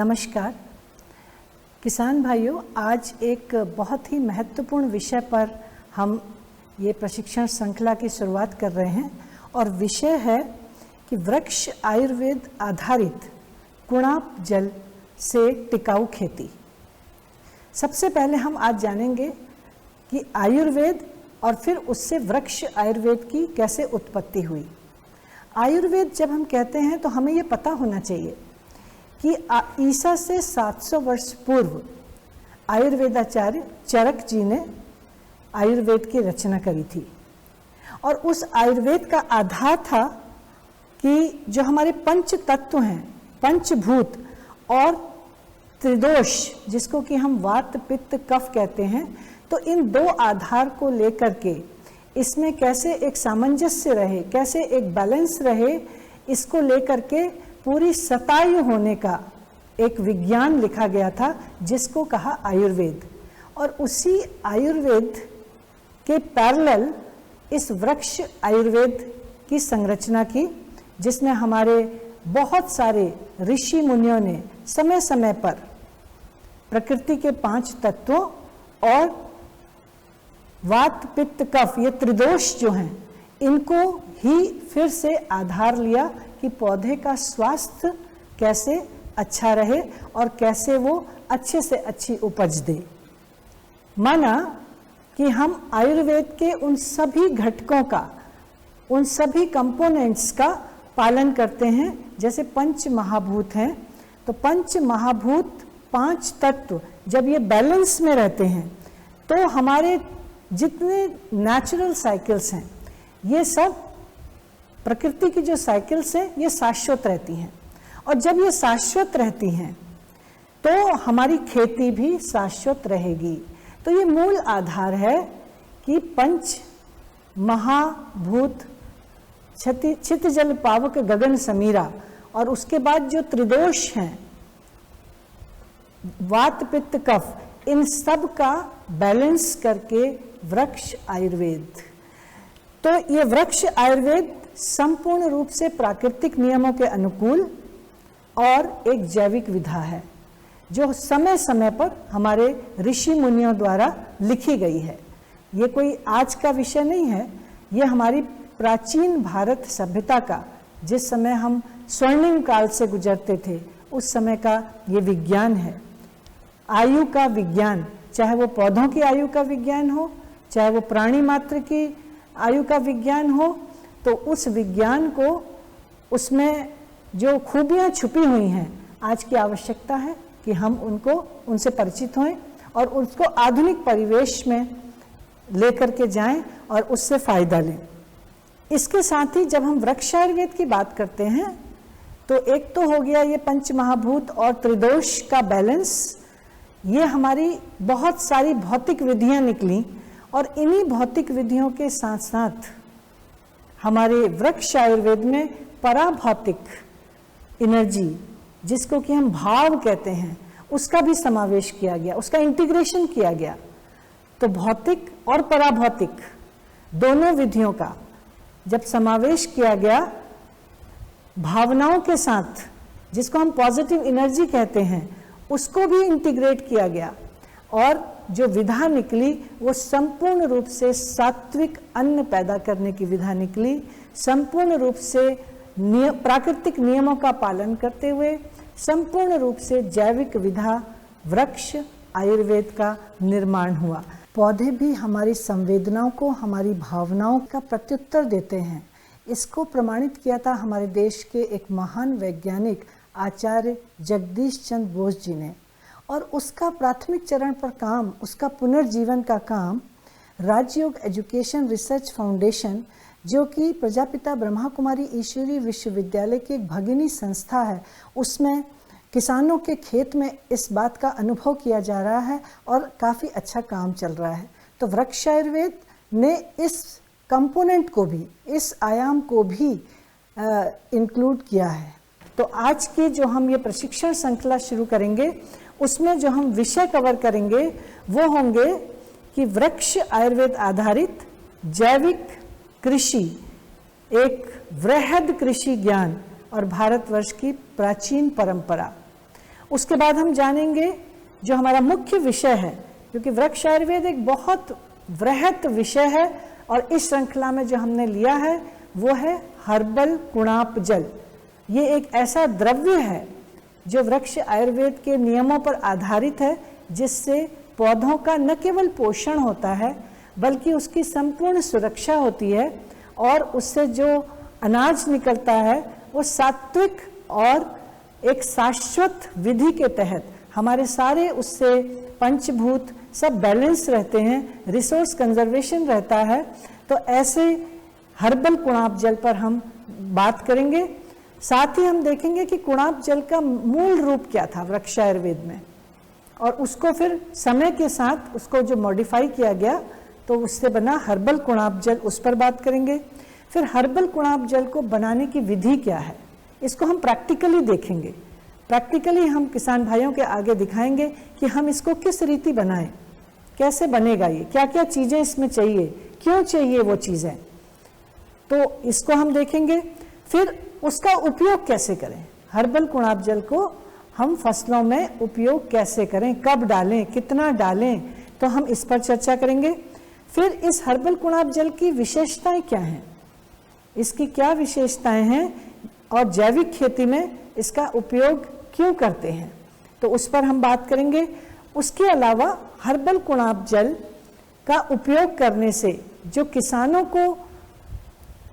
नमस्कार किसान भाइयों, आज एक बहुत ही महत्वपूर्ण विषय पर हम ये प्रशिक्षण श्रृंखला की शुरुआत कर रहे हैं और विषय है कि वृक्ष आयुर्वेद आधारित कुणाप जल से टिकाऊ खेती। सबसे पहले हम आज जानेंगे कि आयुर्वेद और फिर उससे वृक्ष आयुर्वेद की कैसे उत्पत्ति हुई। आयुर्वेद जब हम कहते हैं तो हमें ये पता होना चाहिए कि ईसा से 700 वर्ष पूर्व आयुर्वेदाचार्य चरक जी ने आयुर्वेद की रचना करी थी और उस आयुर्वेद का आधार था कि जो हमारे पंच तत्व हैं, पंचभूत और त्रिदोष, जिसको कि हम वात पित्त कफ कहते हैं, तो इन दो आधार को लेकर के इसमें कैसे एक सामंजस्य रहे, कैसे एक बैलेंस रहे, इसको लेकर के पूरी शतायु होने का एक विज्ञान लिखा गया था जिसको कहा आयुर्वेद। और उसी आयुर्वेद के पैरेलल इस वृक्ष आयुर्वेद की संरचना की, जिसमें हमारे बहुत सारे ऋषि मुनियों ने समय समय पर प्रकृति के 5 तत्वों और वात पित्त कफ, ये त्रिदोष जो हैं, इनको ही फिर से आधार लिया कि पौधे का स्वास्थ्य कैसे अच्छा रहे और कैसे वो अच्छे से अच्छी उपज दे। माना कि हम आयुर्वेद के उन सभी घटकों का, उन सभी कंपोनेंट्स का पालन करते हैं। जैसे पंच महाभूत हैं, तो पंच महाभूत 5 तत्व जब ये बैलेंस में रहते हैं तो हमारे जितने नेचुरल साइकिल्स हैं, ये सब प्रकृति की जो साइकिल्स हैं, ये शाश्वत रहती हैं। और जब ये शाश्वत रहती हैं तो हमारी खेती भी शाश्वत रहेगी। तो ये मूल आधार है कि पंच महाभूत छित जल पावक गगन समीरा, और उसके बाद जो त्रिदोष हैं, वात पित्त कफ, इन सब का बैलेंस करके वृक्ष आयुर्वेद। तो ये वृक्ष आयुर्वेद संपूर्ण रूप से प्राकृतिक नियमों के अनुकूल और एक जैविक विधा है जो समय समय पर हमारे ऋषि मुनियों द्वारा लिखी गई है। ये कोई आज का विषय नहीं है, ये हमारी प्राचीन भारत सभ्यता का, जिस समय हम स्वर्णिम काल से गुजरते थे, उस समय का ये विज्ञान है। आयु का विज्ञान, चाहे वो पौधों की आयु का विज्ञान हो, चाहे वो प्राणी मात्र की आयु का विज्ञान हो, तो उस विज्ञान को, उसमें जो खूबियां छुपी हुई हैं, आज की आवश्यकता है कि हम उनसे परिचित हों और उसको आधुनिक परिवेश में लेकर के जाएं और उससे फायदा लें। इसके साथ ही जब हम वृक्ष आयुर्वेद की बात करते हैं तो एक तो हो गया ये पंच महाभूत और त्रिदोष का बैलेंस। ये हमारी बहुत सारी भौतिक विधियां निकली और इन्हीं भौतिक विधियों के साथ साथ हमारे वृक्ष आयुर्वेद में पराभौतिक एनर्जी, जिसको कि हम भाव कहते हैं, उसका भी समावेश किया गया, उसका इंटीग्रेशन किया गया। तो भौतिक और पराभौतिक दोनों विधियों का जब समावेश किया गया, भावनाओं के साथ, जिसको हम पॉजिटिव एनर्जी कहते हैं, उसको भी इंटीग्रेट किया गया और जो विधा निकली वो संपूर्ण रूप से सात्विक अन्न पैदा करने की विधा निकली, संपूर्ण रूप से प्राकृतिक नियमों का पालन करते हुए संपूर्ण रूप से जैविक विधा वृक्ष आयुर्वेद का निर्माण हुआ। पौधे भी हमारी संवेदनाओं को, हमारी भावनाओं का प्रत्युत्तर देते हैं। इसको प्रमाणित किया था हमारे देश के एक महान वैज्ञानिक आचार्य जगदीश चंद्र बोस जी ने, और उसका प्राथमिक चरण पर काम, उसका पुनर्जीवन का काम राजयोग एजुकेशन रिसर्च फाउंडेशन, जो कि प्रजापिता ब्रह्मा कुमारी ईश्वरी विश्वविद्यालय की एक भगिनी संस्था है, उसमें किसानों के खेत में इस बात का अनुभव किया जा रहा है और काफ़ी अच्छा काम चल रहा है। तो वृक्ष आयुर्वेद ने इस कंपोनेंट को भी, इस आयाम को भी इंक्लूड किया है। तो आज की जो हम ये प्रशिक्षण श्रृंखला शुरू करेंगे, उसमें जो हम विषय कवर करेंगे वो होंगे कि वृक्ष आयुर्वेद आधारित जैविक कृषि, एक वृहद कृषि ज्ञान और भारतवर्ष की प्राचीन परंपरा। उसके बाद हम जानेंगे जो हमारा मुख्य विषय है, क्योंकि वृक्ष आयुर्वेद एक बहुत वृहत विषय है और इस श्रृंखला में जो हमने लिया है वो है हर्बल कुणाप जल। ये एक ऐसा द्रव्य है जो वृक्ष आयुर्वेद के नियमों पर आधारित है, जिससे पौधों का न केवल पोषण होता है बल्कि उसकी संपूर्ण सुरक्षा होती है और उससे जो अनाज निकलता है वो सात्विक और एक शाश्वत विधि के तहत हमारे सारे उससे पंचभूत सब बैलेंस रहते हैं, रिसोर्स कंजर्वेशन रहता है। तो ऐसे हर्बल कुणाप जल पर हम बात करेंगे। साथ ही हम देखेंगे कि कुणाप जल का मूल रूप क्या था वृक्ष आयुर्वेद में, और उसको फिर समय के साथ उसको जो मॉडिफाई किया गया तो उससे बना हर्बल कुणाप जल, उस पर बात करेंगे। फिर हर्बल कुणाप जल को बनाने की विधि क्या है, इसको हम प्रैक्टिकली देखेंगे। प्रैक्टिकली हम किसान भाइयों के आगे दिखाएंगे कि हम इसको किस रीति बनाएं, कैसे बनेगा ये, क्या क्या चीज़ें इसमें चाहिए, क्यों चाहिए वो चीज़ें, तो इसको हम देखेंगे। फिर उसका उपयोग कैसे करें, हर्बल कुणाप जल को हम फसलों में उपयोग कैसे करें, कब डालें, कितना डालें, तो हम इस पर चर्चा करेंगे। फिर इस हर्बल कुणाप जल की विशेषताएं क्या हैं, इसकी क्या विशेषताएं हैं और जैविक खेती में इसका उपयोग क्यों करते हैं, तो उस पर हम बात करेंगे। उसके अलावा हर्बल कुणाप जल का उपयोग करने से जो किसानों को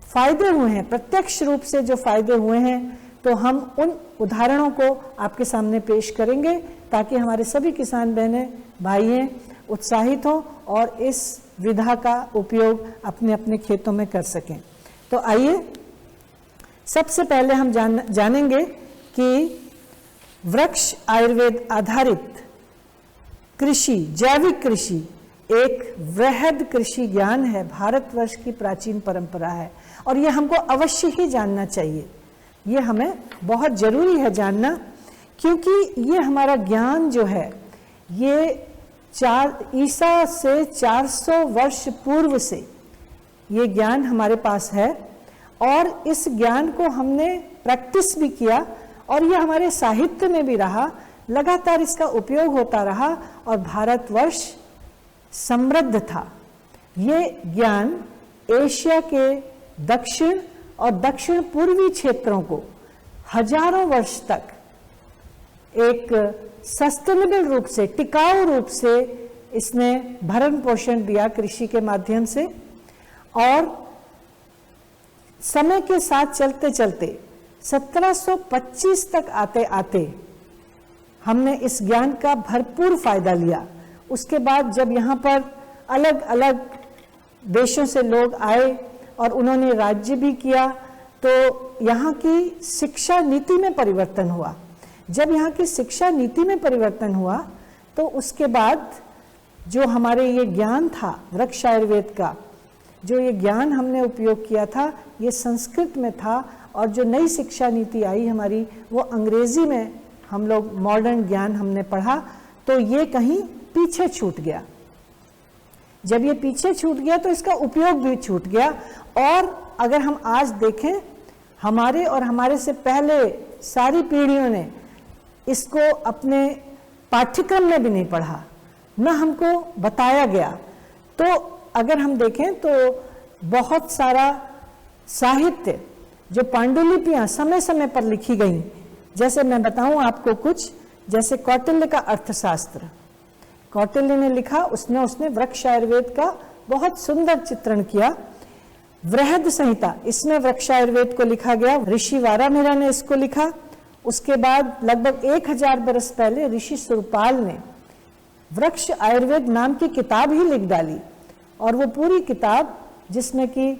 फायदे हुए हैं, प्रत्यक्ष रूप से जो फायदे हुए हैं, तो हम उन उदाहरणों को आपके सामने पेश करेंगे ताकि हमारे सभी किसान बहनें भाइयों उत्साहित हों और इस विधा का उपयोग अपने अपने खेतों में कर सकें। तो आइए सबसे पहले हम जानेंगे कि वृक्ष आयुर्वेद आधारित कृषि, जैविक कृषि एक वृहद कृषि ज्ञान है, भारतवर्ष की प्राचीन परंपरा है और ये हमको अवश्य ही जानना चाहिए। ये हमें बहुत जरूरी है जानना, क्योंकि ये हमारा ज्ञान जो है ये ईसा से 400 वर्ष पूर्व से ये ज्ञान हमारे पास है और इस ज्ञान को हमने प्रैक्टिस भी किया और ये हमारे साहित्य में भी रहा, लगातार इसका उपयोग होता रहा और भारतवर्ष समृद्ध था। ये ज्ञान एशिया के दक्षिण और दक्षिण पूर्वी क्षेत्रों को हजारों वर्ष तक एक सस्टेनेबल रूप से, टिकाऊ रूप से इसने भरण पोषण दिया कृषि के माध्यम से। और समय के साथ चलते चलते 1725 तक आते आते हमने इस ज्ञान का भरपूर फायदा लिया। उसके बाद जब यहाँ पर अलग अलग देशों से लोग आए और उन्होंने राज्य भी किया, तो यहाँ की शिक्षा नीति में परिवर्तन हुआ। जब यहाँ की शिक्षा नीति में परिवर्तन हुआ तो उसके बाद जो हमारे ये ज्ञान था वृक्ष आयुर्वेद का, जो ये ज्ञान हमने उपयोग किया था, ये संस्कृत में था और जो नई शिक्षा नीति आई हमारी वो अंग्रेजी में हम लोग मॉडर्न ज्ञान हमने पढ़ा, तो ये कहीं पीछे छूट गया। जब ये पीछे छूट गया तो इसका उपयोग भी छूट गया। और अगर हम आज देखें, हमारे और हमारे से पहले सारी पीढ़ियों ने इसको अपने पाठ्यक्रम में भी नहीं पढ़ा, न हमको बताया गया। तो अगर हम देखें तो बहुत सारा साहित्य जो पांडुलिपियां समय समय पर लिखी गई, जैसे मैं बताऊं आपको कुछ, जैसे कौटिल्य का अर्थशास्त्र, कौटिल्य ने लिखा, उसने वृक्ष आयुर्वेद का बहुत सुंदर चित्रण किया। वृहद संहिता, इसमें वृक्ष आयुर्वेद को लिखा गया, ऋषि वारामिरा ने इसको लिखा। उसके बाद लगभग 1000 बरस पहले ऋषि सुरपाल ने वृक्ष आयुर्वेद नाम की किताब ही लिख डाली, और वो पूरी किताब जिसमें कि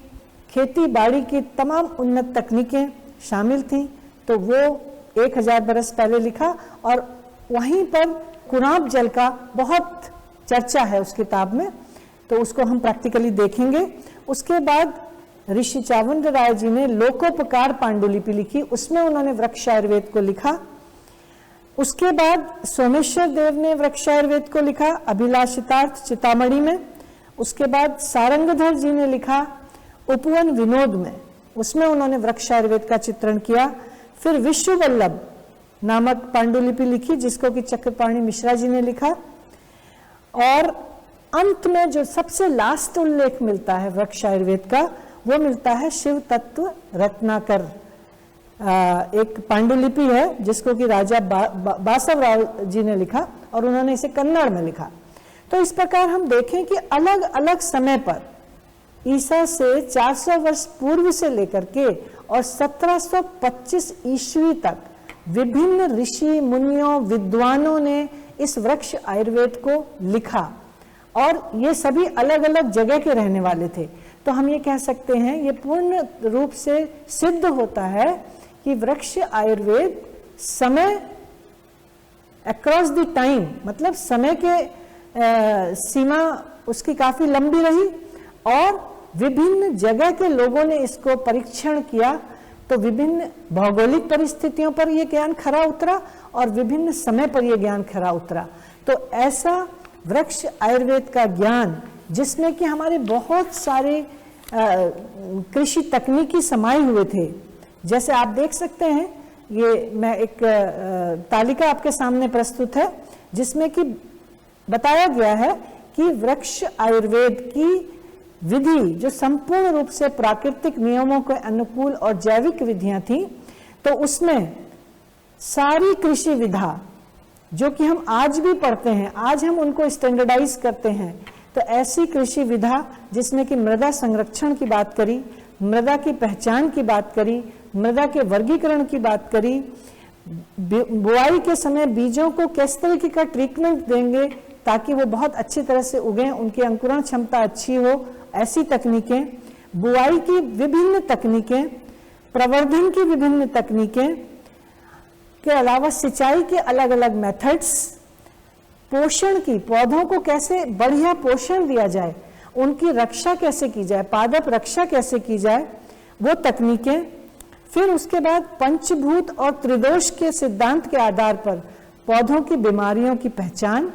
खेती बाड़ी की तमाम उन्नत तकनीकें शामिल थीं, तो वो 1000 बरस पहले लिखा। और वहीं पर कुणाप जल का बहुत चर्चा है उस किताब में, तो उसको हम प्रैक्टिकली देखेंगे। उसके बाद ऋषि चावंड राय जी ने लोकोपकार पांडुलिपि लिखी, उसमें उन्होंने वृक्ष आयुर्वेद को लिखा। उसके बाद सोमेश्वर देव ने वृक्ष आयुर्वेद को लिखा अभिलाषितार्थ चितामणि में। उसके बाद सारंगधर जी ने लिखा उपवन विनोद में, उसमें उन्होंने वृक्ष आयुर्वेद का चित्रण किया। फिर विश्व वल्लभ नामक पांडुलिपि लिखी, जिसको कि चक्रपाणि मिश्रा जी ने लिखा। और अंत में जो सबसे लास्ट उल्लेख मिलता है वृक्ष आयुर्वेद का, वो मिलता है शिव तत्व रत्नाकर। एक पांडुलिपि है जिसको कि राजा बासवराव जी ने लिखा और उन्होंने इसे कन्नड़ में लिखा। तो इस प्रकार हम देखें कि अलग अलग समय पर ईसा से 400 वर्ष पूर्व से लेकर के और 1725 ईस्वी तक विभिन्न ऋषि मुनियों विद्वानों ने इस वृक्ष आयुर्वेद को लिखा, और ये सभी अलग अलग जगह के रहने वाले थे। तो हम ये कह सकते हैं, ये पूर्ण रूप से सिद्ध होता है कि वृक्ष आयुर्वेद समय अक्रॉस द टाइम, मतलब समय के सीमा उसकी काफी लंबी रही, और विभिन्न जगह के लोगों ने इसको परीक्षण किया, तो विभिन्न भौगोलिक परिस्थितियों पर यह ज्ञान खरा उतरा और विभिन्न समय पर यह ज्ञान खरा उतरा। तो ऐसा वृक्ष आयुर्वेद का ज्ञान, जिसमें कि हमारे बहुत सारे कृषि तकनीकी समाये हुए थे। जैसे आप देख सकते हैं, ये मैं एक तालिका आपके सामने प्रस्तुत है जिसमें कि बताया गया है कि वृक्ष आयुर्वेद की विधि जो संपूर्ण रूप से प्राकृतिक नियमों के अनुकूल और जैविक विधियां थी, तो उसमें सारी कृषि विधा जो कि हम आज भी पढ़ते हैं, आज हम उनको स्टैंडर्डाइज करते हैं। तो ऐसी कृषि विधा जिसमें कि मृदा संरक्षण की बात करी, मृदा की पहचान की बात करी, मृदा के वर्गीकरण की बात करी, बुआई के समय बीजों को किस तरीके का ट्रीटमेंट देंगे ताकि वो बहुत अच्छी तरह से उगें, उनकी अंकुरण क्षमता अच्छी हो, ऐसी तकनीकें, बुआई की विभिन्न तकनीकें, प्रवर्धन की विभिन्न तकनीकें के अलावा सिंचाई के अलग अलग मेथड्स, पोषण की, पौधों को कैसे बढ़िया पोषण दिया जाए, उनकी रक्षा कैसे की जाए, पादप रक्षा कैसे की जाए, वो तकनीकें। फिर उसके बाद पंचभूत और त्रिदोष के सिद्धांत के आधार पर पौधों की बीमारियों की पहचान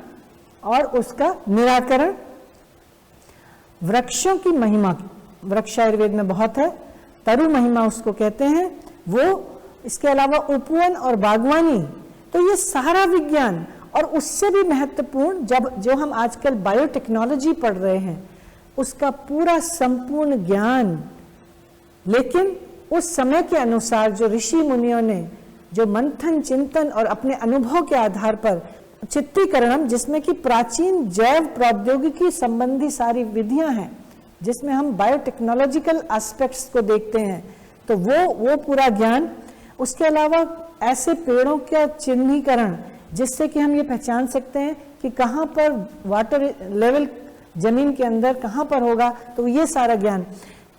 और उसका निराकरण। वृक्षों की महिमा वृक्ष आयुर्वेद में बहुत है, तरु महिमा उसको कहते हैं वो। इसके अलावा उपवन और बागवानी, तो ये सारा विज्ञान, और उससे भी महत्वपूर्ण जो हम आजकल बायोटेक्नोलॉजी पढ़ रहे हैं, उसका पूरा संपूर्ण ज्ञान, लेकिन उस समय के अनुसार जो ऋषि मुनियों ने जो मंथन चिंतन और अपने अनुभव के आधार पर चित्रीकरण, जिसमें कि प्राचीन जैव प्रौद्योगिकी संबंधी सारी विधियां हैं, जिसमें हम बायोटेक्नोलॉजिकल एस्पेक्ट्स को देखते हैं, तो वो पूरा ज्ञान। उसके अलावा ऐसे पेड़ों का चिन्हीकरण जिससे कि हम ये पहचान सकते हैं कि कहाँ पर वाटर लेवल जमीन के अंदर कहाँ पर होगा, तो ये सारा ज्ञान।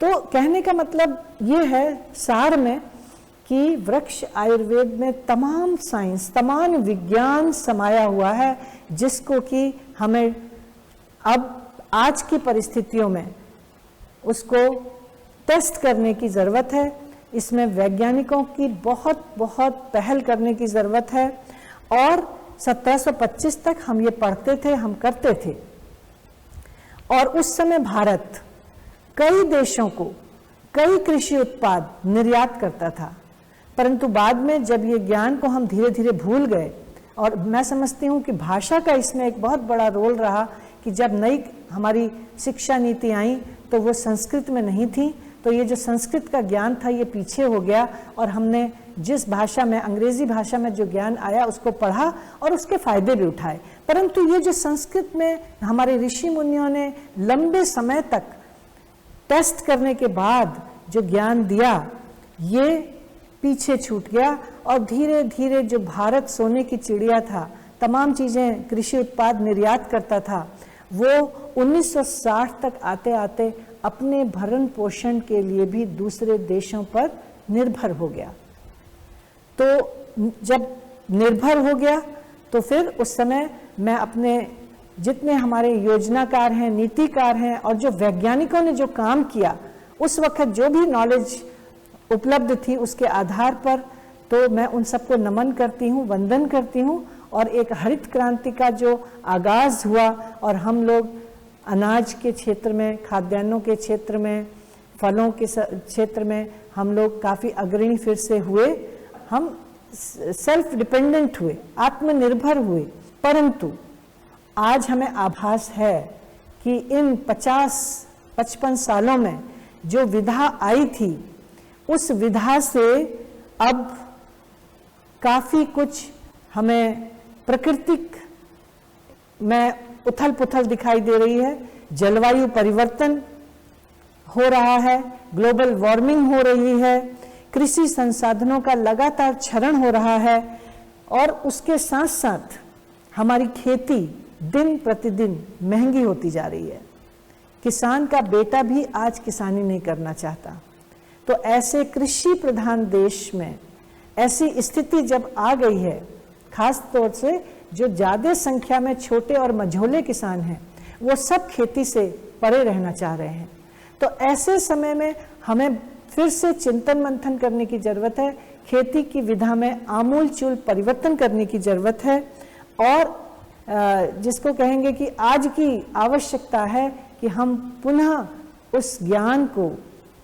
तो कहने का मतलब ये है सार में कि वृक्ष आयुर्वेद में तमाम साइंस, तमाम विज्ञान समाया हुआ है, जिसको कि हमें अब आज की परिस्थितियों में उसको टेस्ट करने की ज़रूरत है। इसमें वैज्ञानिकों की बहुत बहुत पहल करने की ज़रूरत है, और 1725 तक हम ये पढ़ते थे, हम करते थे। और उस समय भारत कई देशों को कई कृषि उत्पाद निर्यात करता था, परंतु बाद में जब ये ज्ञान को हम धीरे धीरे भूल गए, और मैं समझती हूँ कि भाषा का इसमें एक बहुत बड़ा रोल रहा कि जब नई हमारी शिक्षा नीति आई तो वो संस्कृत में नहीं थी, तो ये जो संस्कृत का ज्ञान था ये पीछे हो गया, और हमने जिस भाषा में, अंग्रेजी भाषा में जो ज्ञान आया उसको पढ़ा और उसके फायदे भी उठाए। परंतु ये जो संस्कृत में हमारे ऋषि मुनियों ने लंबे समय तक टेस्ट करने के बाद जो ज्ञान दिया, ये पीछे छूट गया, और धीरे धीरे जो भारत सोने की चिड़िया था, तमाम चीज़ें कृषि उत्पाद निर्यात करता था, वो 1960 तक आते आते अपने भरण पोषण के लिए भी दूसरे देशों पर निर्भर हो गया। तो जब निर्भर हो गया तो फिर उस समय मैं अपने जितने हमारे योजनाकार हैं, नीतिकार हैं, और जो वैज्ञानिकों ने जो काम किया, उस वक्त जो भी नॉलेज उपलब्ध थी उसके आधार पर, तो मैं उन सबको नमन करती हूँ, वंदन करती हूँ। और एक हरित क्रांति का जो आगाज हुआ, और हम लोग अनाज के क्षेत्र में, खाद्यान्नों के क्षेत्र में, फलों के क्षेत्र में हम लोग काफ़ी अग्रणी फिर से हुए। हम सेल्फ डिपेंडेंट हुए, आत्मनिर्भर हुए। परंतु आज हमें आभास है कि इन 50-55 सालों में जो विधा आई थी, उस विधा से अब काफ़ी कुछ हमें प्राकृतिक में उथल पुथल दिखाई दे रही है। जलवायु परिवर्तन हो रहा है, ग्लोबल वार्मिंग हो रही है, कृषि संसाधनों का लगातार क्षरण हो रहा है, और उसके साथ साथ हमारी खेती दिन प्रतिदिन महंगी होती जा रही है। किसान का बेटा भी आज किसानी नहीं करना चाहता। तो ऐसे कृषि प्रधान देश में ऐसी स्थिति जब आ गई है, खास तौर से जो ज़्यादा संख्या में छोटे और मझोले किसान हैं, वो सब खेती से परे रहना चाह रहे हैं। तो ऐसे समय में हमें फिर से चिंतन मंथन करने की ज़रूरत है, खेती की विधा में आमूलचूल परिवर्तन करने की ज़रूरत है, और जिसको कहेंगे कि आज की आवश्यकता है कि हम पुनः उस ज्ञान को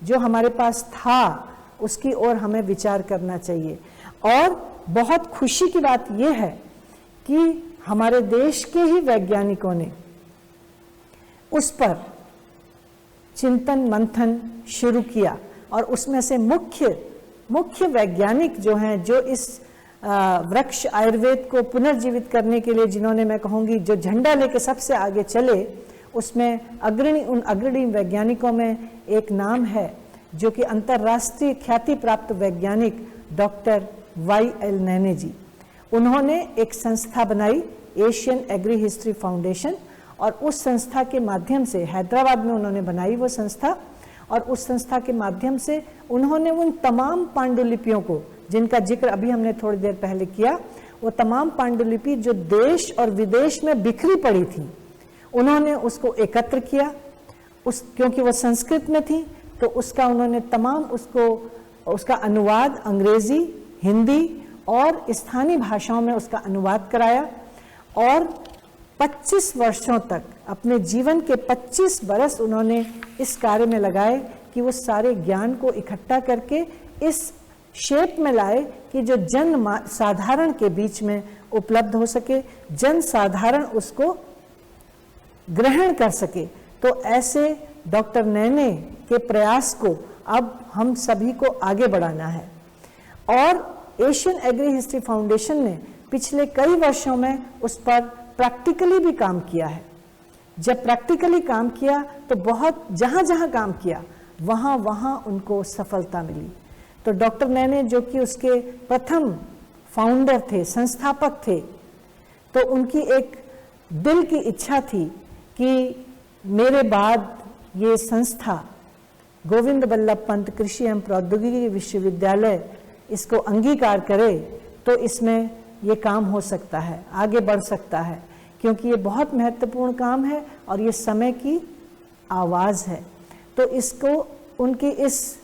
जो हमारे पास था उसकी ओर हमें विचार करना चाहिए। और बहुत खुशी की बात यह है कि हमारे देश के ही वैज्ञानिकों ने उस पर चिंतन मंथन शुरू किया, और उसमें से मुख्य वैज्ञानिक जो हैं, जो इस वृक्ष आयुर्वेद को पुनर्जीवित करने के लिए, जिन्होंने, मैं कहूँगी, जो झंडा लेके सबसे आगे चले, उसमें उन अग्रणी वैज्ञानिकों में एक नाम है जो कि अंतर्राष्ट्रीय ख्याति प्राप्त वैज्ञानिक डॉक्टर YL नैने जी। उन्होंने एक संस्था बनाई, एशियन एग्री हिस्ट्री फाउंडेशन, और उस संस्था के माध्यम से, हैदराबाद में उन्होंने बनाई वो संस्था, और उस संस्था के माध्यम से उन्होंने उन तमाम पांडुलिपियों को, जिनका जिक्र अभी हमने थोड़ी देर पहले किया, वो तमाम पांडुलिपि जो देश और विदेश में बिखरी पड़ी थी, उन्होंने उसको एकत्र किया। क्योंकि वो संस्कृत में थी, तो उसका उन्होंने उसका अनुवाद अंग्रेजी, हिंदी और स्थानीय भाषाओं में उसका अनुवाद कराया, और 25 वर्षों तक, अपने जीवन के 25 बरस उन्होंने इस कार्य में लगाए कि वो सारे ज्ञान को इकट्ठा करके इस शेप में लाए कि जो साधारण के बीच में उपलब्ध हो सके, जन साधारण उसको ग्रहण कर सके। तो ऐसे डॉक्टर नैने के प्रयास को अब हम सभी को आगे बढ़ाना है। और एशियन एग्री हिस्ट्री फाउंडेशन ने पिछले कई वर्षों में उस पर प्रैक्टिकली भी काम किया है। जब प्रैक्टिकली काम किया तो बहुत जहाँ काम किया वहाँ उनको सफलता मिली। तो डॉक्टर नैने, जो कि उसके प्रथम फाउंडर थे, संस्थापक थे, तो उनकी एक दिल की इच्छा थी कि मेरे बाद ये संस्था गोविंद बल्लभ पंत कृषि एवं प्रौद्योगिकी विश्वविद्यालय इसको अंगीकार करे, तो इसमें ये काम हो सकता है, आगे बढ़ सकता है, क्योंकि ये बहुत महत्वपूर्ण काम है और ये समय की आवाज़ है। तो इसको, उनकी इस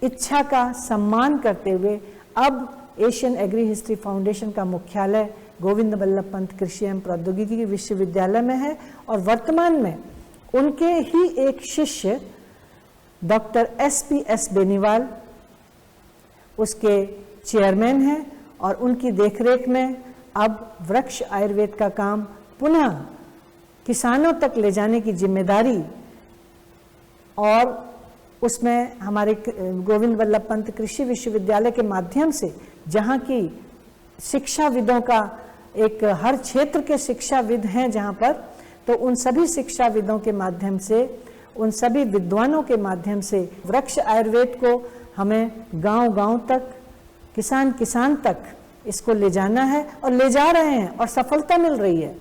इच्छा का सम्मान करते हुए अब एशियन एग्री हिस्ट्री फाउंडेशन का मुख्यालय गोविंद बल्लभ पंत कृषि एवं प्रौद्योगिकी विश्वविद्यालय में है, और वर्तमान में उनके ही एक शिष्य डॉक्टर SP बेनीवाल उसके चेयरमैन हैं, और उनकी देखरेख में अब वृक्ष आयुर्वेद का काम पुनः किसानों तक ले जाने की जिम्मेदारी, और उसमें हमारे गोविंद बल्लभ पंत कृषि विश्वविद्यालय के माध्यम से, जहाँ की शिक्षाविदों का एक, हर क्षेत्र के शिक्षाविद हैं जहाँ पर, तो उन सभी शिक्षाविदों के माध्यम से, उन सभी विद्वानों के माध्यम से वृक्ष आयुर्वेद को हमें गांव-गांव तक, किसान तक इसको ले जाना है, और ले जा रहे हैं, और सफलता मिल रही है।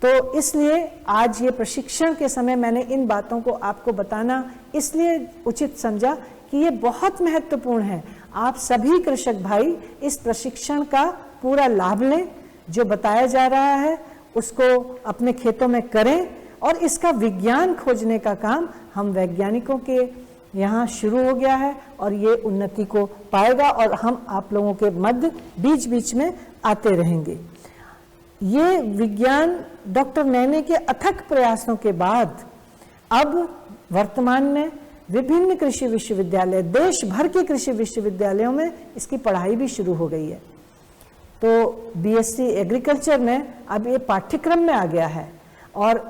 तो इसलिए आज ये प्रशिक्षण के समय मैंने इन बातों को आपको बताना इसलिए उचित समझा कि ये बहुत महत्वपूर्ण है। आप सभी कृषक भाई इस प्रशिक्षण का पूरा लाभ लें, जो बताया जा रहा है उसको अपने खेतों में करें, और इसका विज्ञान खोजने का काम हम वैज्ञानिकों के यहाँ शुरू हो गया है, और ये उन्नति को पाएगा, और हम आप लोगों के मध्य बीच बीच में आते रहेंगे। ये विज्ञान डॉक्टर नैने के अथक प्रयासों के बाद अब वर्तमान में विभिन्न कृषि विश्वविद्यालय, देश भर के कृषि विश्वविद्यालयों में इसकी पढ़ाई भी शुरू हो गई है। तो बीएससी एग्रीकल्चर में अब ये पाठ्यक्रम में आ गया है और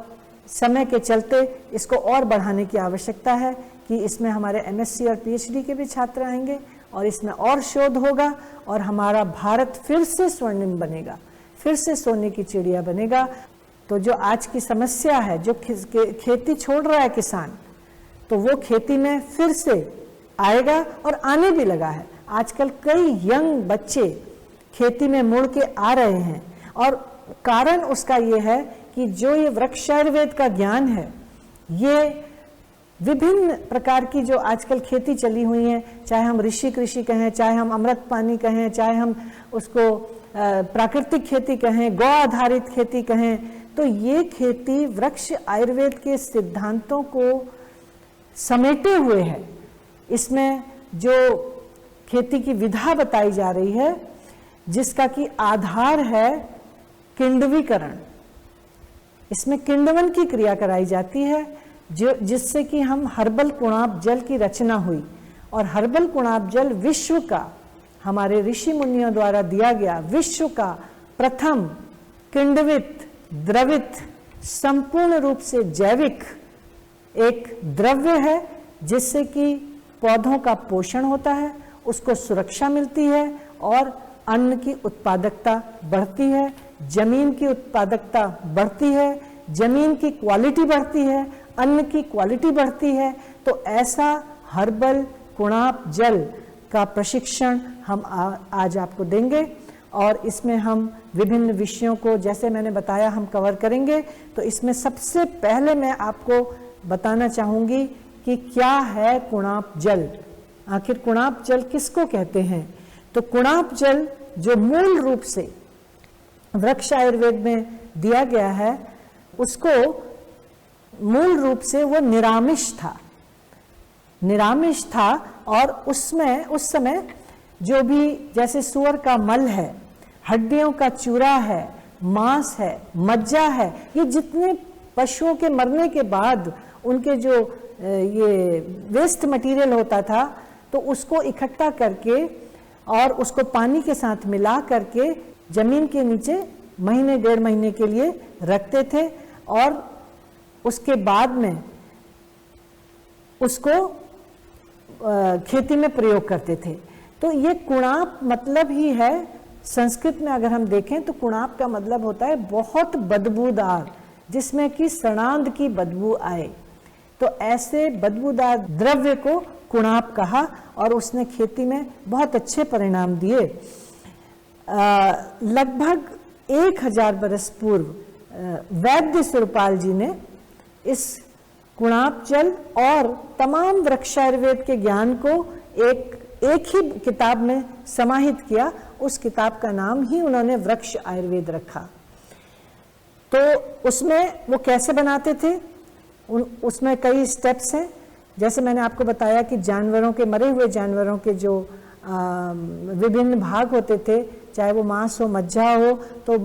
समय के चलते इसको और बढ़ाने की आवश्यकता है कि इसमें हमारे एमएससी और पीएचडी के भी छात्र आएंगे और इसमें और शोध होगा और हमारा भारत फिर से स्वर्णिम बनेगा, फिर से सोने की चिड़िया बनेगा। तो जो आज की समस्या है, जो खेती छोड़ रहा है किसान, तो वो खेती में फिर से आएगा और आने भी लगा है। आजकल कई यंग बच्चे खेती में मुड़ के आ रहे हैं और कारण उसका ये है कि जो ये वृक्ष आयुर्वेद का ज्ञान है, ये विभिन्न प्रकार की जो आजकल खेती चली हुई है, चाहे हम ऋषि कृषि कहें, चाहे हम अमृत पानी कहें, चाहे हम उसको प्राकृतिक खेती कहें, गौ आधारित खेती कहें, तो ये खेती वृक्ष आयुर्वेद के सिद्धांतों को समेटे हुए है। इसमें जो खेती की विधा बताई जा रही है, जिसका कि आधार है किंडवीकरण, इसमें किंडवन की क्रिया कराई जाती है, जो जिससे कि हम हर्बल कुणाप जल की रचना हुई। और हर्बल कुणाप जल विश्व का, हमारे ऋषि मुनियों द्वारा दिया गया विश्व का प्रथम किंडवित द्रवित संपूर्ण रूप से जैविक एक द्रव्य है, जिससे कि पौधों का पोषण होता है, उसको सुरक्षा मिलती है और अन्न की उत्पादकता बढ़ती है, जमीन की उत्पादकता बढ़ती है, जमीन की क्वालिटी बढ़ती है, अन्न की क्वालिटी बढ़ती है। तो ऐसा हर्बल कुणाप जल का प्रशिक्षण हम आज आपको देंगे और इसमें हम विभिन्न विषयों को, जैसे मैंने बताया, हम कवर करेंगे। तो इसमें सबसे पहले मैं आपको बताना चाहूँगी कि क्या है कुणाप जल, आखिर कुणाप जल किसको कहते हैं। तो कुणाप जल जो मूल रूप से वृक्ष आयुर्वेद में दिया गया है, उसको मूल रूप से वो निरामिष था और उसमें उस समय जो भी, जैसे सुअर का मल है, हड्डियों का चूरा है, मांस है, मज्जा है, ये जितने पशुओं के मरने के बाद उनके जो ये वेस्ट मटेरियल होता था, तो उसको इकट्ठा करके और उसको पानी के साथ मिला करके जमीन के नीचे महीने डेढ़ महीने के लिए रखते थे और उसके बाद में उसको खेती में प्रयोग करते थे। तो ये कुणाप मतलब ही है, संस्कृत में अगर हम देखें तो कुणाप का मतलब होता है बहुत बदबूदार, जिसमें कि सड़ांध की बदबू आए। तो ऐसे बदबूदार द्रव्य को कुणाप कहा और उसने खेती में बहुत अच्छे परिणाम दिए। लगभग 1000 बरस पूर्व वैद्य सुरपाल जी ने इस कुणाप जल और तमाम वृक्षायुर्वेद के ज्ञान को एक ही किताब में समाहित किया। उस किताब का नाम ही उन्होंने वृक्ष आयुर्वेद रखा। तो उसमें वो कैसे बनाते थे, उसमें कई स्टेप्स हैं। जैसे मैंने आपको बताया कि जानवरों के, मरे हुए जानवरों के जो विभिन्न भाग होते थे, चाहे वो मांस हो, मज्जा हो, तो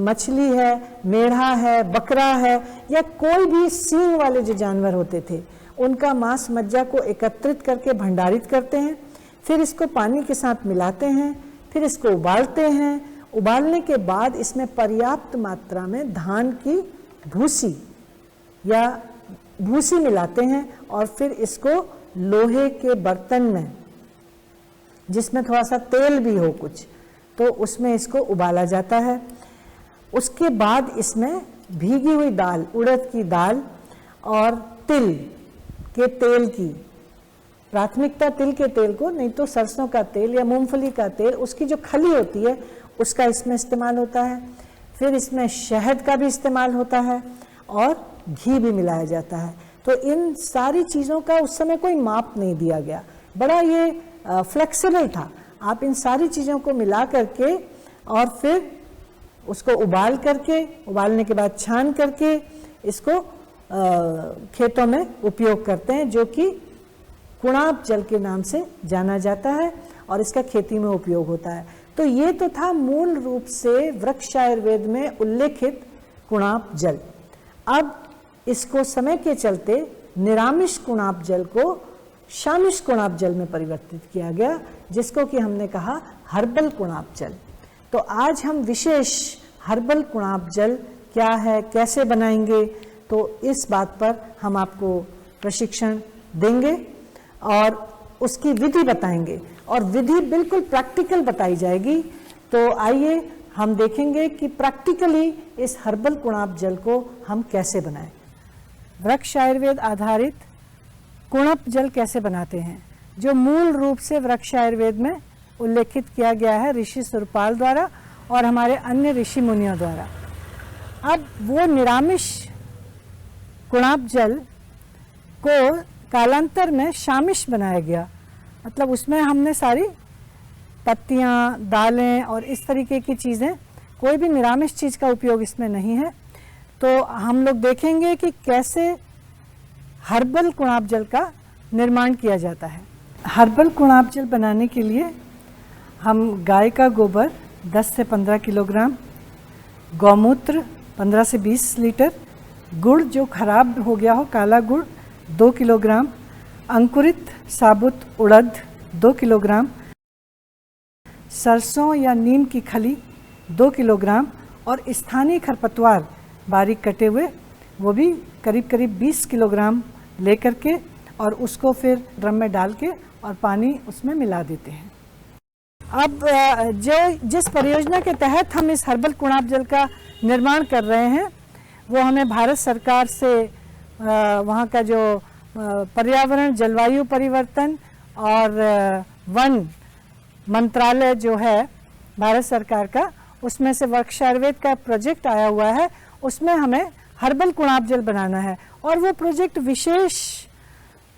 मछली है, मेढ़ा है, बकरा है, या कोई भी सींग वाले जो जानवर होते थे, उनका मांस मज्जा को एकत्रित करके भंडारित करते हैं, फिर इसको पानी के साथ मिलाते हैं, फिर इसको उबालते हैं। उबालने के बाद इसमें पर्याप्त मात्रा में धान की भूसी या भूसी मिलाते हैं और फिर इसको लोहे के बर्तन में, जिसमें थोड़ा सा तेल भी हो कुछ, तो उसमें इसको उबाला जाता है। उसके बाद इसमें भीगी हुई दाल, उड़द की दाल और तिल के तेल की, प्राथमिकता तिल के तेल को, नहीं तो सरसों का तेल या मूंगफली का तेल, उसकी जो खली होती है उसका इसमें इस्तेमाल होता है। फिर इसमें शहद का भी इस्तेमाल होता है और घी भी मिलाया जाता है। तो इन सारी चीज़ों का उस समय कोई माप नहीं दिया गया, बड़ा ये फ्लेक्सिबल था। आप इन सारी चीज़ों को मिला करके और फिर उसको उबाल करके, उबालने के बाद छान करके इसको खेतों में उपयोग करते हैं, जो कि कुणाप जल के नाम से जाना जाता है और इसका खेती में उपयोग होता है। तो ये तो था मूल रूप से वृक्ष आयुर्वेद में उल्लेखित कुणाप जल। अब इसको समय के चलते निरामिष कुणाप जल को शामिष कुणाप जल में परिवर्तित किया गया, जिसको कि हमने कहा हर्बल कुणाप जल। तो आज हम विशेष हर्बल कुणाप जल क्या है, कैसे बनाएंगे, तो इस बात पर हम आपको प्रशिक्षण देंगे और उसकी विधि बताएंगे, और विधि बिल्कुल प्रैक्टिकल बताई जाएगी। तो आइए हम देखेंगे कि प्रैक्टिकली इस हर्बल कुणाप जल को हम कैसे बनाएं। वृक्ष आयुर्वेद आधारित कुणप जल कैसे बनाते हैं, जो मूल रूप से वृक्ष आयुर्वेद में उल्लेखित किया गया है ऋषि सुरपाल द्वारा और हमारे अन्य ऋषि मुनियों द्वारा। अब वो निरामिष कुणाप जल को कालांतर में शामिष बनाया गया, मतलब उसमें हमने सारी पत्तियां, दालें और इस तरीके की चीज़ें, कोई भी निरामिष चीज़ का उपयोग इसमें नहीं है। तो हम लोग देखेंगे कि कैसे हर्बल कुणाप जल का निर्माण किया जाता है। हर्बल कुणाप जल बनाने के लिए हम गाय का गोबर 10 से 15 किलोग्राम, गौमूत्र 15 से 20 लीटर, गुड़ जो खराब हो गया हो काला गुड़ 2 किलोग्राम, अंकुरित साबुत उड़द 2 किलोग्राम, सरसों या नीम की खली 2 किलोग्राम और स्थानीय खरपतवार बारीक कटे हुए वो भी करीब करीब 20 किलोग्राम लेकर के, और उसको फिर ड्रम में डाल के और पानी उसमें मिला देते हैं। अब जिस परियोजना के तहत हम इस हर्बल कुणाप जल का निर्माण कर रहे हैं, वो हमें भारत सरकार से वहाँ का जो पर्यावरण, जलवायु परिवर्तन और वन मंत्रालय जो है भारत सरकार का, उसमें से वृक्ष आयुर्वेद का प्रोजेक्ट आया हुआ है, उसमें हमें हर्बल कुणाप जल बनाना है। और वो प्रोजेक्ट विशेष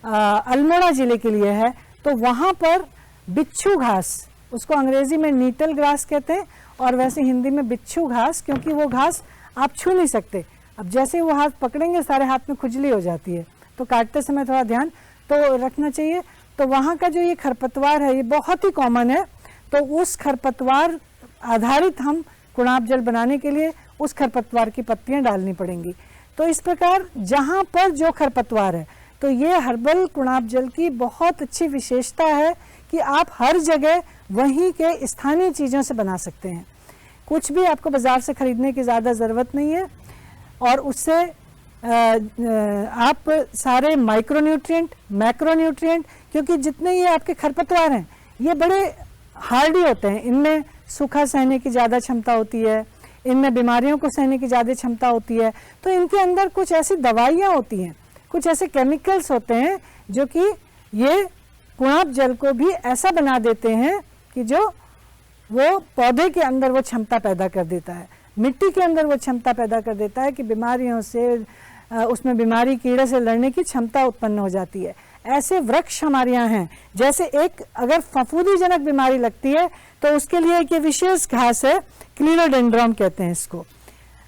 अल्मोड़ा ज़िले के लिए है। तो वहाँ पर बिच्छू घास, उसको अंग्रेज़ी में नीटल ग्रास कहते हैं और वैसे हिंदी में बिच्छू घास, क्योंकि वो घास आप छू नहीं सकते। अब जैसे वो हाथ पकड़ेंगे सारे हाथ में खुजली हो जाती है, तो काटते समय थोड़ा ध्यान तो रखना चाहिए। तो वहाँ का जो ये खरपतवार है ये बहुत ही कॉमन है, तो उस खरपतवार आधारित हम कुणाप जल बनाने के लिए उस खरपतवार की पत्तियां डालनी पड़ेंगी। तो इस प्रकार जहाँ पर जो खरपतवार है, तो ये हर्बल कुणाप जल की बहुत अच्छी विशेषता है कि आप हर जगह वहीं के स्थानीय चीज़ों से बना सकते हैं। कुछ भी आपको बाज़ार से ख़रीदने की ज़्यादा ज़रूरत नहीं है, और उससे आप सारे माइक्रोन्यूट्रिएंट, मैक्रोन्यूट्रिएंट, क्योंकि जितने ये आपके खरपतवार हैं ये बड़े हार्डी होते हैं, इनमें सूखा सहने की ज़्यादा क्षमता होती है, इनमें बीमारियों को सहने की ज़्यादा क्षमता होती है। तो इनके अंदर कुछ ऐसी दवाइयाँ होती हैं, कुछ ऐसे केमिकल्स होते हैं जो कि ये कुणाप जल को भी ऐसा बना देते हैं कि जो वो पौधे के अंदर वो क्षमता पैदा कर देता है, मिट्टी के अंदर वो क्षमता पैदा कर देता है कि बीमारियों से, उसमें बीमारी कीड़े से लड़ने की क्षमता उत्पन्न हो जाती है। ऐसे वृक्ष हमारे यहाँ हैं। जैसे एक अगर फफूंदीजनक बीमारी लगती है तो उसके लिए एक ये विशेष घास है, क्लीरोडेंड्रॉन कहते हैं इसको,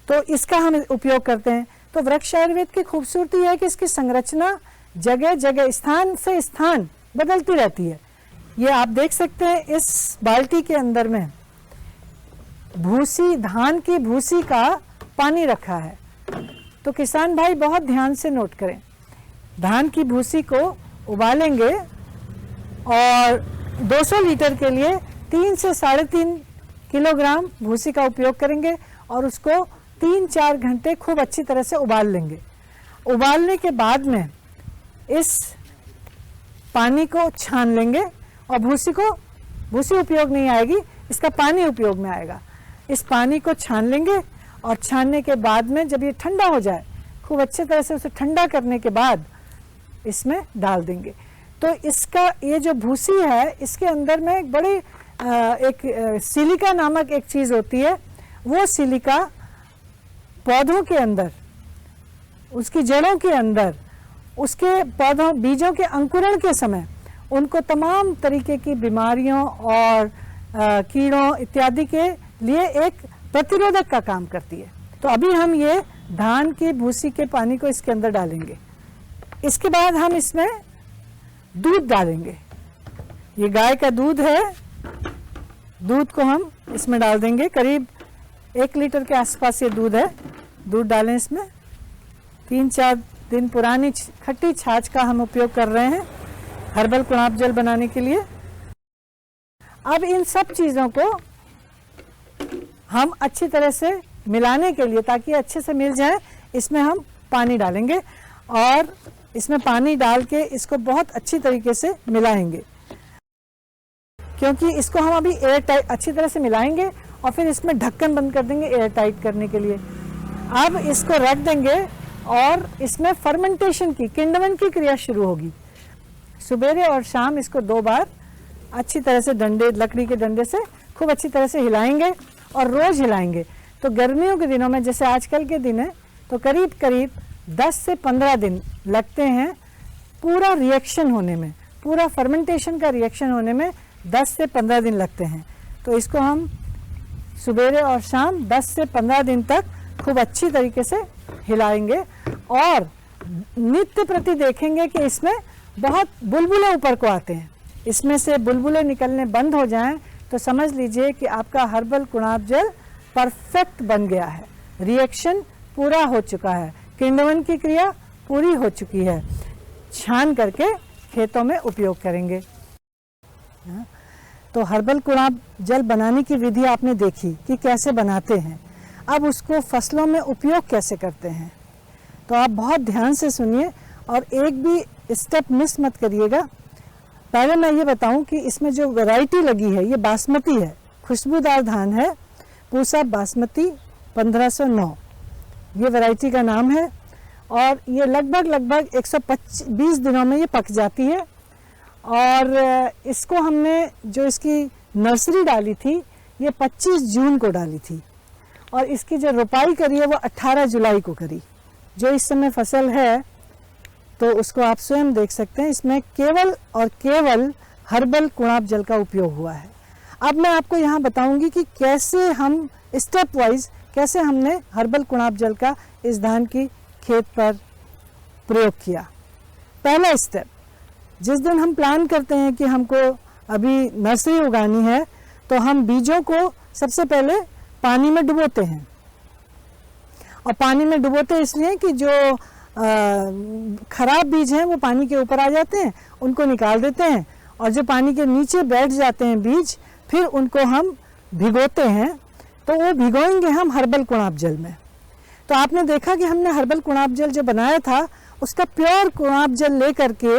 तो इसका हम उपयोग करते हैं। तो वृक्ष आयुर्वेद की खूबसूरती है कि इसकी संरचना जगह जगह, स्थान से स्थान बदलती रहती है। ये आप देख सकते हैं इस बाल्टी के अंदर में भूसी, धान की भूसी का पानी रखा है। तो किसान भाई बहुत ध्यान से नोट करें, धान की भूसी को उबालेंगे और 200 लीटर के लिए 3 से 3.5 किलोग्राम भूसी का उपयोग करेंगे और उसको 3-4 घंटे खूब अच्छी तरह से उबाल लेंगे। उबालने के बाद में इस पानी को छान लेंगे और भूसी उपयोग नहीं आएगी, इसका पानी उपयोग में आएगा। इस पानी को छान लेंगे और छानने के बाद में जब ये ठंडा हो जाए, खूब अच्छे तरह से उसे ठंडा करने के बाद इसमें डाल देंगे। तो इसका ये जो भूसी है, इसके अंदर में एक बड़ी एक सिलिका नामक एक चीज़ होती है। वो सिलिका पौधों के अंदर, उसकी जड़ों के अंदर, उसके पौधों बीजों के अंकुरण के समय उनको तमाम तरीके की बीमारियों और कीड़ों इत्यादि के लिए एक प्रतिरोधक का काम करती है। तो अभी हम ये धान की भूसी के पानी को इसके अंदर डालेंगे। इसके बाद हम इसमें दूध डालेंगे। ये गाय का दूध है, दूध को हम इसमें डाल देंगे। करीब 1 लीटर के आसपास ये दूध है। दूध डालें इसमें, 3-4 दिन पुरानी खट्टी छाछ का हम उपयोग कर रहे हैं हर्बल कुणाप जल बनाने के लिए। अब इन सब चीज़ों को हम अच्छी तरह से मिलाने के लिए, ताकि अच्छे से मिल जाए, इसमें हम पानी डालेंगे और इसमें पानी डाल के इसको बहुत अच्छी तरीके से मिलाएंगे, क्योंकि इसको हम अभी एयर टाइट अच्छी तरह से मिलाएंगे और फिर इसमें ढक्कन बंद कर देंगे एयर टाइट करने के लिए। अब इसको रख देंगे और इसमें फर्मेंटेशन की, किण्वन की क्रिया शुरू होगी। सुबेरे और शाम इसको 2 बार अच्छी तरह से डंडे, लकड़ी के डंडे से खूब अच्छी तरह से हिलाएंगे और रोज हिलाएंगे। तो गर्मियों के दिनों में, जैसे आजकल के दिन है, तो करीब करीब 10 से 15 दिन लगते हैं पूरा रिएक्शन होने में, पूरा फर्मेंटेशन का रिएक्शन होने में 10 से 15 दिन लगते हैं। तो इसको हम सुबेरे और शाम 10 से 15 दिन तक खूब अच्छी तरीके से हिलाएंगे और नित्य प्रति देखेंगे कि इसमें बहुत बुलबुले ऊपर को आते हैं। इसमें से बुलबुले निकलने बंद हो जाएं तो समझ लीजिए कि आपका हर्बल कुणाप जल परफेक्ट बन गया है, रिएक्शन पूरा हो चुका है, किण्वन की क्रिया पूरी हो चुकी है। छान करके खेतों में उपयोग करेंगे। तो हर्बल कुणाप जल बनाने की विधि आपने देखी कि कैसे बनाते हैं। अब उसको फसलों में उपयोग कैसे करते हैं, तो आप बहुत ध्यान से सुनिए और एक भी स्टेप मिस मत करिएगा। पहले मैं ये बताऊं कि इसमें जो वैरायटी लगी है ये बासमती है, खुशबूदार धान है, पूसा बासमती 1509 ये वैरायटी का नाम है और ये लगभग 120 दिनों में ये पक जाती है। और इसको हमने जो इसकी नर्सरी डाली थी ये 25 जून को डाली थी और इसकी जो रोपाई करी है वो 18 जुलाई को करी। जो इस समय फसल है तो उसको आप स्वयं देख सकते हैं, इसमें केवल और केवल हर्बल कुणाप जल का उपयोग हुआ है। अब मैं आपको यहाँ बताऊंगी कि कैसे हम स्टेप वाइज कैसे हमने हर्बल कुणाप जल का इस धान की खेत पर प्रयोग किया। पहला स्टेप, जिस दिन हम प्लान करते हैं कि हमको अभी नर्सरी उगानी है तो हम बीजों को सबसे पहले पानी में डुबोते हैं। और पानी में डुबोते इसलिए कि जो खराब बीज हैं वो पानी के ऊपर आ जाते हैं, उनको निकाल देते हैं और जो पानी के नीचे बैठ जाते हैं बीज, फिर उनको हम भिगोते हैं। तो वो भिगोएंगे हम हर्बल कुणाप जल में। तो आपने देखा कि हमने हर्बल कुणाप जल जो बनाया था उसका प्योर कुणाप जल ले करके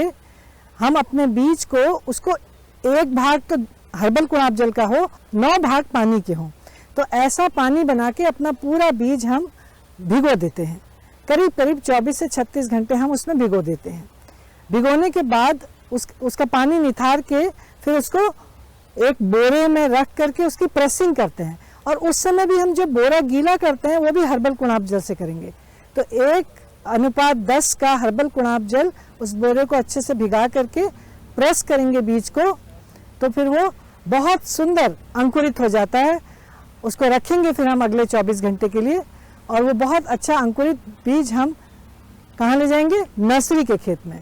हम अपने बीज को, उसको 1 भाग तो हर्बल कुणाप जल का हो, 9 भाग पानी के हों, तो ऐसा पानी बना के अपना पूरा बीज हम भिगो देते हैं। करीब 24 से 36 घंटे हम उसमें भिगो देते हैं। भिगोने के बाद उसका पानी निथार के फिर उसको एक बोरे में रख करके उसकी प्रेसिंग करते हैं और उस समय भी हम जो बोरा गीला करते हैं वो भी हर्बल कुणाप जल से करेंगे। तो 1:10 का हर्बल कुणाप जल उस बोरे को अच्छे से भिगा करके प्रेस करेंगे बीज को, तो फिर वो बहुत सुंदर अंकुरित हो जाता है। उसको रखेंगे फिर हम अगले 24 घंटे के लिए और वो बहुत अच्छा अंकुरित बीज हम कहाँ ले जाएंगे? नर्सरी के खेत में।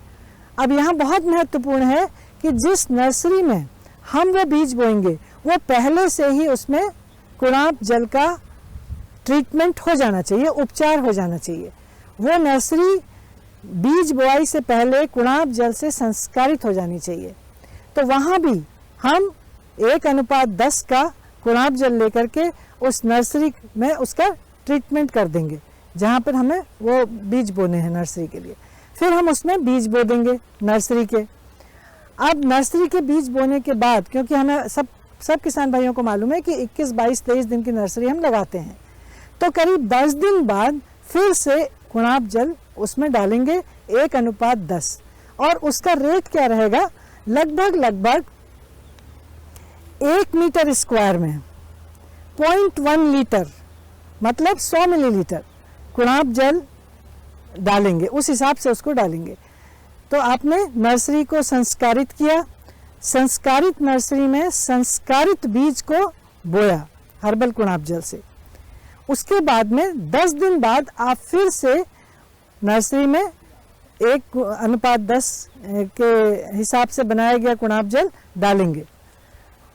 अब यहाँ बहुत महत्वपूर्ण है कि जिस नर्सरी में हम वो बीज बोएंगे वो पहले से ही उसमें कुणाप जल का ट्रीटमेंट हो जाना चाहिए, उपचार हो जाना चाहिए। वो नर्सरी बीज बोआई से पहले कुणाप जल से संस्कारित हो जानी चाहिए। तो वहाँ भी हम 1:10 का कुणाप जल लेकर के उस नर्सरी में उसका ट्रीटमेंट कर देंगे जहाँ पर हमें वो बीज बोने हैं नर्सरी के लिए। फिर हम उसमें बीज बो देंगे नर्सरी के। अब नर्सरी के बीज बोने के बाद, क्योंकि हमें सब किसान भाइयों को मालूम है कि 21, 22, 23 दिन की नर्सरी हम लगाते हैं, तो करीब 10 दिन बाद फिर से कुणाप जल उसमें डालेंगे 1:10 और उसका रेट क्या रहेगा? लगभग 1 मीटर स्क्वायर में 0.1 लीटर मतलब 100 मिलीलीटर कुणाप जल डालेंगे, उस हिसाब से उसको डालेंगे। तो आपने नर्सरी को संस्कारित किया, संस्कारित नर्सरी में संस्कारित बीज को बोया हर्बल कुणाप जल से। उसके बाद में 10 दिन बाद आप फिर से नर्सरी में 1:10 के हिसाब से बनाया गया कुणाप जल डालेंगे।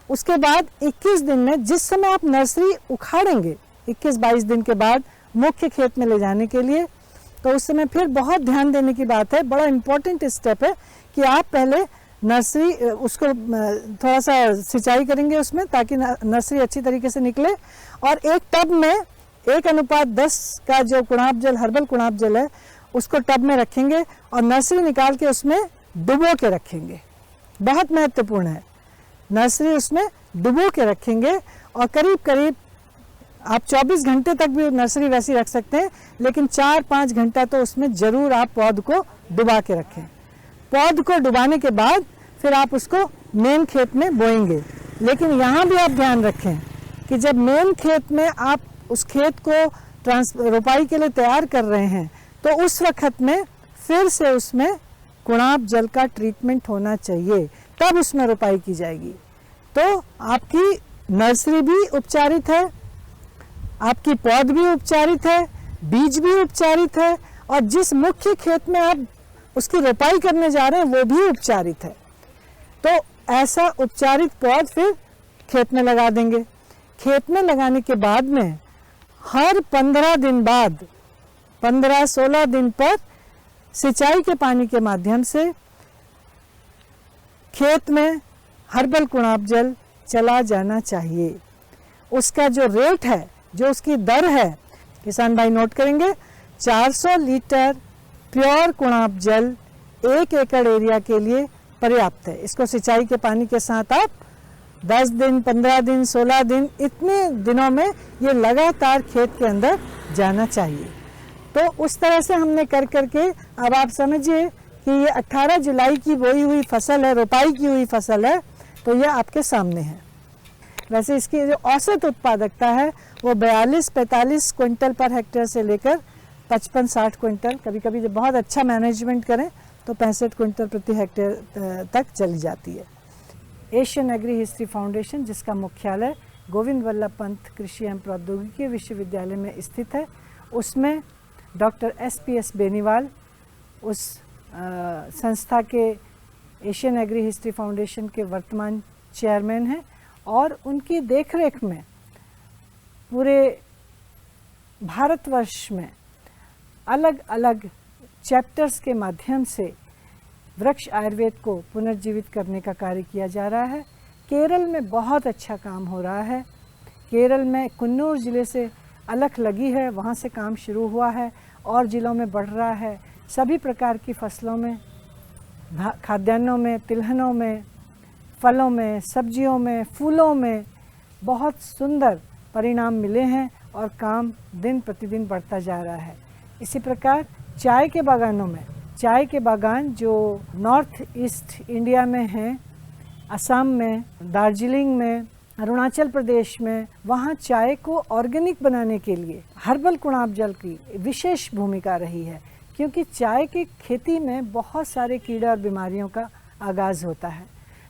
उसके बाद 21 दिन में, जिस समय आप नर्सरी उखाड़ेंगे 21-22 दिन के बाद मुख्य खेत में ले जाने के लिए, तो उस समय फिर बहुत ध्यान देने की बात है। बड़ा इम्पोर्टेंट स्टेप है कि आप पहले नर्सरी उसको थोड़ा सा सिंचाई करेंगे उसमें, ताकि नर्सरी अच्छी तरीके से निकले। और एक टब में 1:10 का जो कुणाप जल, हर्बल कुणाप जल है, उसको टब में रखेंगे और नर्सरी निकाल के उसमें डुबो के रखेंगे। बहुत महत्वपूर्ण है, नर्सरी उसमें डुबो के रखेंगे। और करीब करीब आप 24 घंटे तक भी नर्सरी वैसी रख सकते हैं, लेकिन 4-5 घंटा तो उसमें ज़रूर आप पौध को डुबा के रखें। पौध को डुबाने के बाद फिर आप उसको मेन खेत में बोएंगे। लेकिन यहाँ भी आप ध्यान रखें कि जब मेन खेत में आप उस खेत को रोपाई के लिए तैयार कर रहे हैं, तो उस वक्त में फिर से उसमें कुणाप जल का ट्रीटमेंट होना चाहिए, तब उसमें रोपाई की जाएगी। तो आपकी नर्सरी भी उपचारित है, आपकी पौध भी उपचारित है, बीज भी उपचारित है, और जिस मुख्य खेत में आप उसकी रोपाई करने जा रहे हैं वो भी उपचारित है। तो ऐसा उपचारित पौध फिर खेत में लगा देंगे। खेत में लगाने के बाद में हर 15 दिन बाद, 15-16 दिन पर सिंचाई के पानी के माध्यम से खेत में हर्बल कुणाप जल चला जाना चाहिए। उसका जो रेट है, जो उसकी दर है, किसान भाई नोट करेंगे, 400 लीटर प्योर कुणाप जल 1 एकड़ एरिया के लिए पर्याप्त है। इसको सिंचाई के पानी के साथ आप 10 दिन, 15 दिन, 16 दिन, इतने दिनों में ये लगातार खेत के अंदर जाना चाहिए। तो उस तरह से हमने कर करके अब आप समझिए कि ये 18 जुलाई की बोई हुई फसल है, रोपाई की हुई फसल है, तो ये आपके सामने है। वैसे इसकी जो औसत उत्पादकता है वो 42-45 क्विंटल पर हेक्टेयर से लेकर 55-60 क्विंटल, कभी कभी जब बहुत अच्छा मैनेजमेंट करें तो 65 क्विंटल प्रति हेक्टेयर तक चली जाती है। एशियन एग्री हिस्ट्री फाउंडेशन, जिसका मुख्यालय गोविंद वल्लभ पंत कृषि एवं प्रौद्योगिकी विश्वविद्यालय में स्थित है, उसमें डॉक्टर SPS बेनीवाल उस संस्था के एशियन एग्री हिस्ट्री फाउंडेशन के वर्तमान चेयरमैन हैं, और उनकी देखरेख में पूरे भारतवर्ष में अलग अलग चैप्टर्स के माध्यम से वृक्ष आयुर्वेद को पुनर्जीवित करने का कार्य किया जा रहा है। केरल में बहुत अच्छा काम हो रहा है। केरल में कुन्नूर ज़िले से अलख लगी है, वहाँ से काम शुरू हुआ है और ज़िलों में बढ़ रहा है। सभी प्रकार की फसलों में, खाद्यान्नों में, तिलहनों में, फलों में, सब्जियों में, फूलों में बहुत सुंदर परिणाम मिले हैं और काम दिन प्रतिदिन बढ़ता जा रहा है। इसी प्रकार चाय के बागानों में, चाय के बागान जो नॉर्थ ईस्ट इंडिया में हैं, असम में, दार्जिलिंग में, अरुणाचल प्रदेश में, वहाँ चाय को ऑर्गेनिक बनाने के लिए हर्बल कुणाप जल की विशेष भूमिका रही है, क्योंकि चाय की खेती में बहुत सारे कीड़े और बीमारियों का आगाज़ होता है।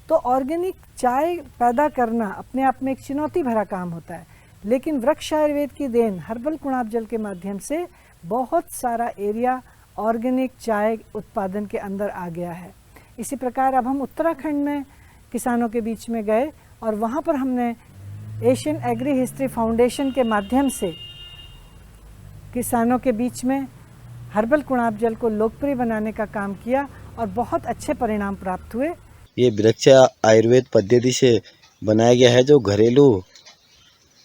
तो ऑर्गेनिक चाय पैदा करना अपने आप में एक चुनौती भरा काम होता है, लेकिन वृक्ष आयुर्वेद की देन हर्बल कुणाप जल के माध्यम से बहुत सारा एरिया ऑर्गेनिक चाय उत्पादन के अंदर आ गया है। इसी प्रकार अब हम उत्तराखंड में किसानों के बीच में गए और वहाँ पर हमने एशियन एग्री हिस्ट्री फाउंडेशन के माध्यम से किसानों के बीच में हर्बल कुणाप जल को लोकप्रिय बनाने का काम किया और बहुत अच्छे परिणाम प्राप्त हुए। ये वृक्ष आयुर्वेद पद्धति से बनाया गया है, जो घरेलू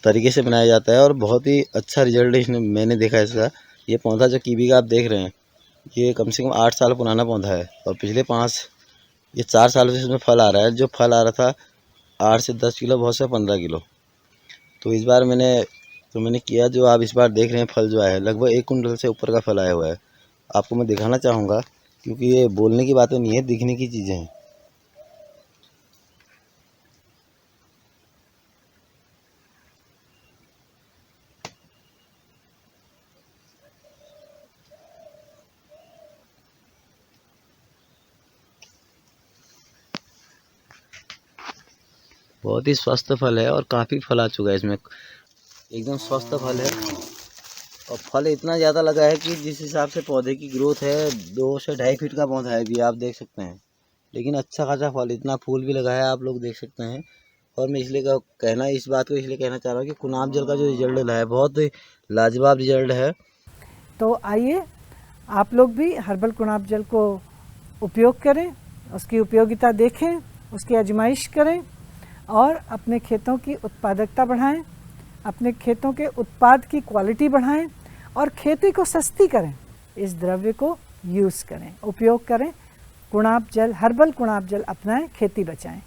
तरीके से बनाया जाता है और बहुत ही अच्छा रिजल्ट इसने मैंने देखा है इसका। ये पौधा जो कीवी का आप देख रहे हैं, ये कम से कम 8 साल पुराना पौधा है और पिछले 4 साल से इसमें फल आ रहा है। जो फल आ रहा था 8 से 10 किलो, बहुत से 15 किलो। तो इस बार मैंने किया, जो आप इस बार देख रहे हैं फल जो आया है, लगभग 1 कुंटल से ऊपर का फल आया हुआ है। आपको मैं दिखाना चाहूँगा, क्योंकि ये बोलने की बातें नहीं है, दिखने की चीज़ें हैं। बहुत ही स्वस्थ फल है और काफ़ी फल आ चुका है इसमें, एकदम स्वस्थ फल है। और फल इतना ज़्यादा लगा है कि जिस हिसाब से पौधे की ग्रोथ है, 2 से 2.5 फीट का पौधा है, भी आप देख सकते हैं। लेकिन अच्छा खासा फल, इतना फूल भी लगा है, आप लोग देख सकते हैं। और मैं इस बात को इसलिए कहना चाह रहा हूँ कि कुणाप जल का जो रिजल्ट है बहुत लाजवाब रिजल्ट है। तो आइए आप लोग भी हर्बल कुणाब जल को उपयोग करें, उसकी उपयोगिता देखें, उसकी आजमाइश करें और अपने खेतों की उत्पादकता बढ़ाएं, अपने खेतों के उत्पाद की क्वालिटी बढ़ाएं और खेती को सस्ती करें। इस द्रव्य को यूज़ करें, उपयोग करें। कुणाब जल, हर्बल कुणाब जल अपनाएं, खेती बचाएं।